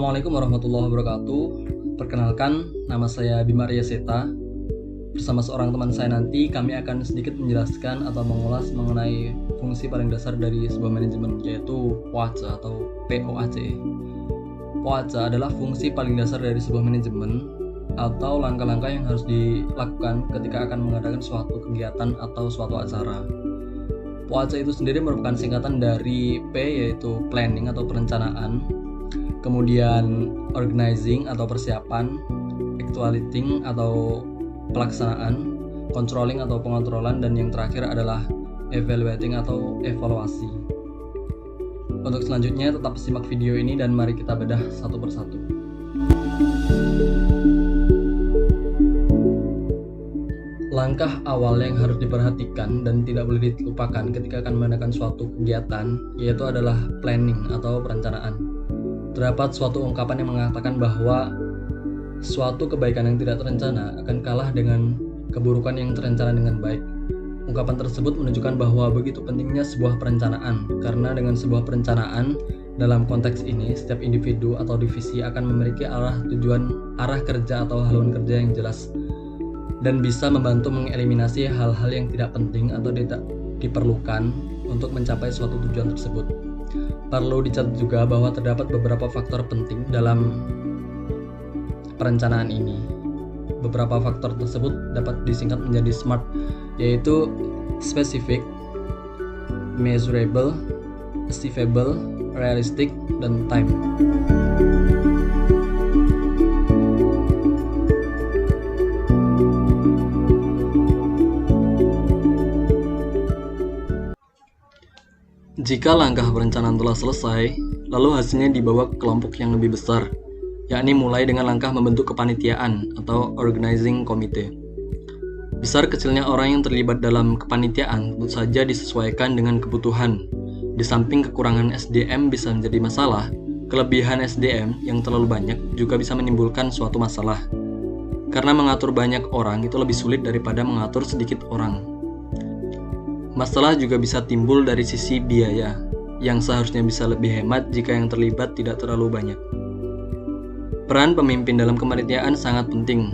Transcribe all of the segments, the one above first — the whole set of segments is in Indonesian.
Assalamualaikum warahmatullahi wabarakatuh. Perkenalkan, nama saya Bima Arya Seta. Bersama seorang teman saya nanti, kami akan sedikit menjelaskan atau mengulas mengenai fungsi paling dasar dari sebuah manajemen, yaitu POAC atau POAC. POAC adalah fungsi paling dasar dari sebuah manajemen atau langkah-langkah yang harus dilakukan ketika akan mengadakan suatu kegiatan atau suatu acara. POAC itu sendiri merupakan singkatan dari P, yaitu planning atau perencanaan, kemudian organizing atau persiapan, actuating atau pelaksanaan, controlling atau pengontrolan, dan yang terakhir adalah evaluating atau evaluasi. Untuk selanjutnya tetap simak video ini dan mari kita bedah satu persatu. Langkah awal yang harus diperhatikan dan tidak boleh dilupakan ketika akan mengadakan suatu kegiatan yaitu adalah planning atau perencanaan. Terdapat suatu ungkapan yang mengatakan bahwa suatu kebaikan yang tidak terencana akan kalah dengan keburukan yang terencana dengan baik. Ungkapan tersebut menunjukkan bahwa begitu pentingnya sebuah perencanaan, karena dengan sebuah perencanaan, dalam konteks ini, setiap individu atau divisi akan memiliki arah kerja atau haluan kerja yang jelas, dan bisa membantu mengeliminasi hal-hal yang tidak penting atau tidak diperlukan untuk mencapai suatu tujuan tersebut. Perlu dicatat juga bahwa terdapat beberapa faktor penting dalam perencanaan ini. Beberapa faktor tersebut dapat disingkat menjadi SMART, yaitu specific, measurable, achievable, realistic, dan time. Jika langkah perencanaan telah selesai, lalu hasilnya dibawa ke kelompok yang lebih besar, yakni mulai dengan langkah membentuk kepanitiaan atau organizing committee. Besar kecilnya orang yang terlibat dalam kepanitiaan tentu saja disesuaikan dengan kebutuhan. Di samping kekurangan SDM bisa menjadi masalah, kelebihan SDM yang terlalu banyak juga bisa menimbulkan suatu masalah. Karena mengatur banyak orang itu lebih sulit daripada mengatur sedikit orang. Masalah juga bisa timbul dari sisi biaya, yang seharusnya bisa lebih hemat jika yang terlibat tidak terlalu banyak. Peran pemimpin dalam kepanitiaan sangat penting.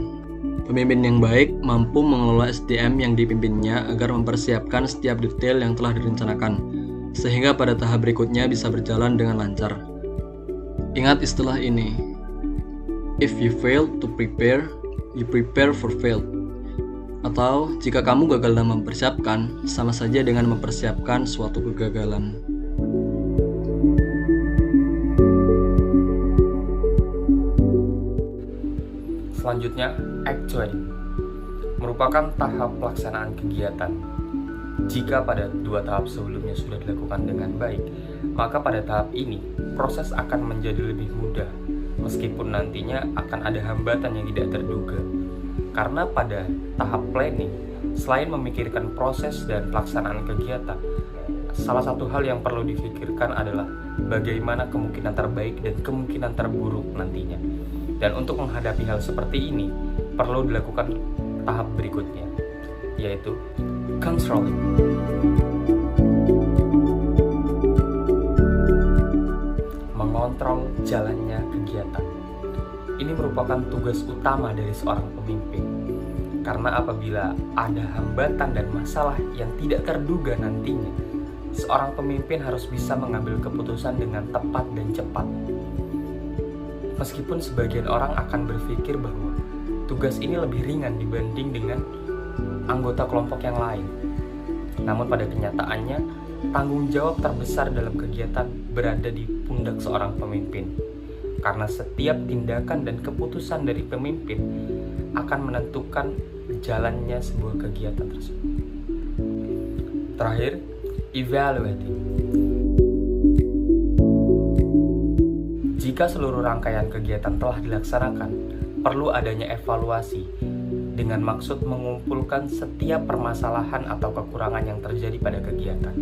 Pemimpin yang baik mampu mengelola SDM yang dipimpinnya agar mempersiapkan setiap detail yang telah direncanakan, sehingga pada tahap berikutnya bisa berjalan dengan lancar. Ingat istilah ini, if you fail to prepare, you prepare for fail. Atau, jika kamu gagal dalam mempersiapkan, sama saja dengan mempersiapkan suatu kegagalan. Selanjutnya, actuating merupakan tahap pelaksanaan kegiatan. Jika pada dua tahap sebelumnya sudah dilakukan dengan baik, maka pada tahap ini proses akan menjadi lebih mudah, meskipun nantinya akan ada hambatan yang tidak terduga. Karena pada tahap planning, selain memikirkan proses dan pelaksanaan kegiatan, salah satu hal yang perlu difikirkan adalah bagaimana kemungkinan terbaik dan kemungkinan terburuk nantinya. Dan untuk menghadapi hal seperti ini, perlu dilakukan tahap berikutnya, yaitu controlling. Mengontrol jalannya kegiatan. Ini merupakan tugas utama dari seorang pemimpin, karena apabila ada hambatan dan masalah yang tidak terduga nantinya, seorang pemimpin harus bisa mengambil keputusan dengan tepat dan cepat. Meskipun sebagian orang akan berpikir bahwa tugas ini lebih ringan dibanding dengan anggota kelompok yang lain, namun pada kenyataannya, tanggung jawab terbesar dalam kegiatan berada di pundak seorang pemimpin. Karena setiap tindakan dan keputusan dari pemimpin akan menentukan jalannya sebuah kegiatan tersebut. Terakhir, evaluating. Jika seluruh rangkaian kegiatan telah dilaksanakan, perlu adanya evaluasi dengan maksud mengumpulkan setiap permasalahan atau kekurangan yang terjadi pada kegiatan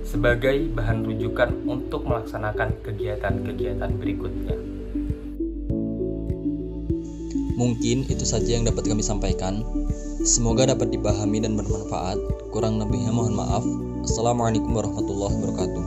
sebagai bahan rujukan untuk melaksanakan kegiatan-kegiatan berikutnya. Mungkin itu saja yang dapat kami sampaikan. Semoga dapat dipahami dan bermanfaat. Kurang lebihnya mohon maaf. Assalamualaikum warahmatullahi wabarakatuh.